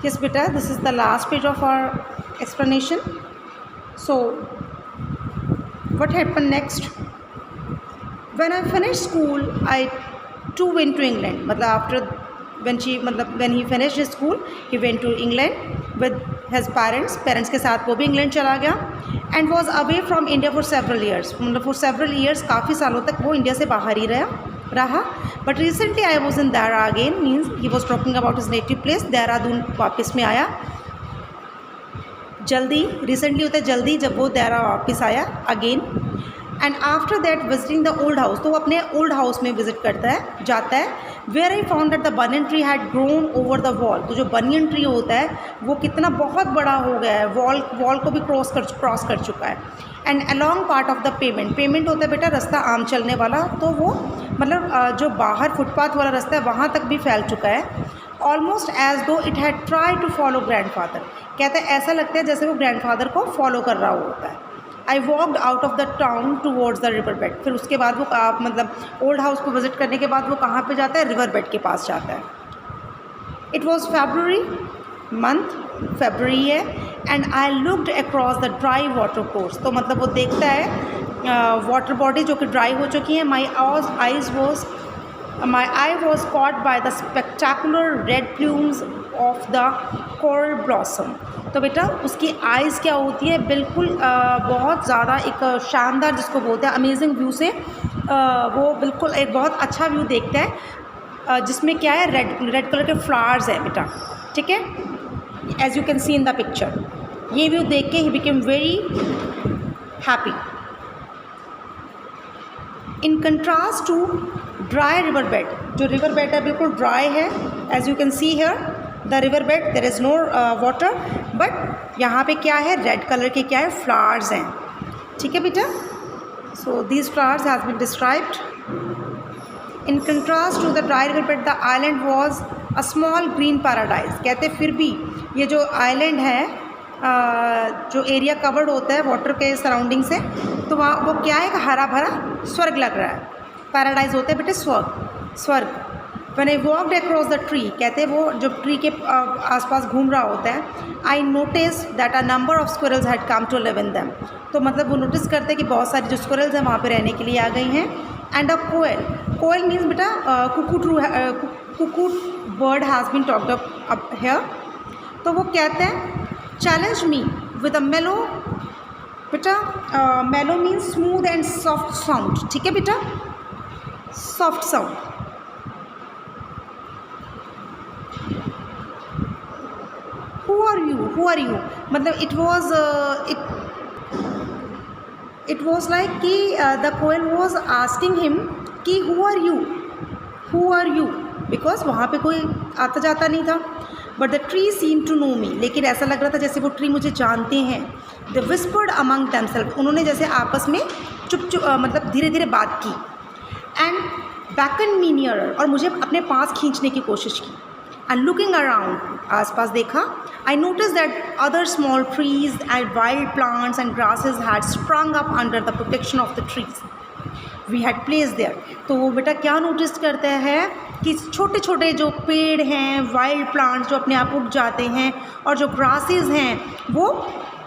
Yes beta, this is the last page of our explanation. So what happened next? When I finished school, I too went to England. When he finished his school, he went to England with his parents के साथ वो भी England चला गया, and was away from India for several years. for several years काफ़ी सालों तक वो इंडिया से बाहर ही रहा. But recently I was in Dehra again, means he was talking about his native place. Dehradun वापस में आया जल्दी, रिसेंटली होता है जल्दी, जब वो देहरा वापस आया again. And after that visiting the old house, तो वो अपने ओल्ड हाउस में विजिट जाता है. Where I found that the banyan tree had grown over the wall. तो जो बनियन ट्री होता है वो कितना बहुत बड़ा हो गया है, वॉल को भी क्रॉस कर चुका है. And along part of the payment होता है बेटा रास्ता आम चलने वाला, तो वो जो बाहर फुटपाथ वाला रास्ता है वहाँ तक भी फैल चुका है. Almost as though it had tried to follow grandfather. कहते हैं ऐसा लगता है जैसे वो ग्रैंडफादर को फॉलो कर रहा होता है. I walked out of the town towards the river bed. फिर उसके बाद वो ओल्ड हाउस को विजिट करने के बाद वो कहाँ पे जाता है, रिवर बेड के पास जाता है. It was February month, February है. And I looked across the dry water course. तो वो देखता है वाटर बॉडी जो कि ड्राई हो चुकी है. My eye was caught by the spectacular red plumes of the coral blossom. तो बेटा उसकी आइज़ क्या होती है, बिल्कुल बहुत ज़्यादा एक शानदार, जिसको बोलते हैं अमेजिंग व्यू से वो बिल्कुल एक बहुत अच्छा व्यू देखता है, जिसमें क्या है रेड कलर के फ्लावर्स हैं बेटा. ठीक है, as you can see in the picture. ये व्यू देख के ही became very happy. In contrast to dry river bed, जो रिवर बेड है बिल्कुल ड्राई है. As you can see here the river bed, there is no water, but यहाँ पे क्या है, रेड कलर के क्या है, फ्लावर्स हैं. ठीक है बेटा. So these flowers has been described. In contrast to the dry river bed the island was a small green paradise. कहते फिर भी ये जो आइलैंड है, जो एरिया कवर्ड होता है वाटर के सराउंडिंग से, तो वहाँ वो क्या है, हरा भरा स्वर्ग लग रहा है. पैराडाइज होता है बेटे स्वर्ग. When I walked across the tree, कहते हैं वो जब ट्री के आसपास घूम रहा होता है, I noticed that a number of squirrels had come to live in them. तो वो नोटिस करते हैं कि बहुत सारी जो स्क्विरल्स हैं वहाँ पे रहने के लिए आ गई हैं. एंड अ कोयल मीन्स बेटा cuckoo bird has been talked up here. तो वो कहते हैं चैलेंज मी विद अ मेलो. बेटा मेलो means smooth and soft sound. ठीक है बेटा, soft sound. Who are you? it was like कि the coil was asking him कि who are you, because वहाँ पे कोई आता जाता नहीं था. But the tree seemed to know me. लेकिन ऐसा लग रहा था जैसे वो ट्री मुझे जानते हैं. They whispered among themselves. उन्होंने जैसे आपस में चुप धीरे धीरे बात की. And beckoned me nearer. और मुझे अपने पास खींचने की कोशिश की. And looking around, आसपास देखा, I noticed that other small trees and wild plants and grasses had sprung up under the protection of the trees we had placed there. तो वो बेटा क्या नोटिस करता है कि छोटे छोटे जो पेड़ हैं, वाइल्ड प्लांट्स जो अपने आप उग जाते हैं, और जो ग्रासेस हैं वो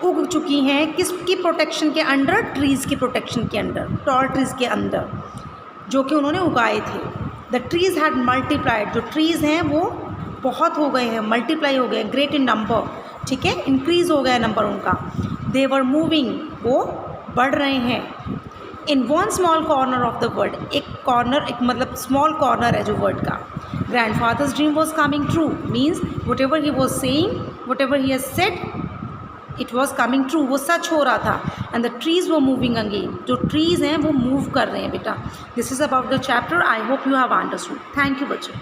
उग चुकी हैं किसकी प्रोटेक्शन के अंडर, ट्रीज़ की प्रोटेक्शन के अंडर, टॉल ट्रीज़ के अंदर, जो कि उन्होंने उगाए थे. The trees had multiplied. जो ट्रीज़ हैं वो बहुत हो गए हैं, मल्टीप्लाई हो गए, ग्रेट इन नंबर. ठीक है, इंक्रीज़ हो गया नंबर उनका. दे वर मूविंग, वो बढ़ रहे हैं. In one small corner of the world, एक कॉर्नर, एक स्मॉल कॉर्नर है जो वर्ल्ड का. Grandfathers dream was coming true. Means what ever he was saying, what ever he has said, it was coming true. वो सच हो रहा था. And the trees were moving again. जो ट्रीज़ हैं वो मूव कर रहे हैं बेटा. This is about the chapter. I hope you have understood. Thank you बच्चों.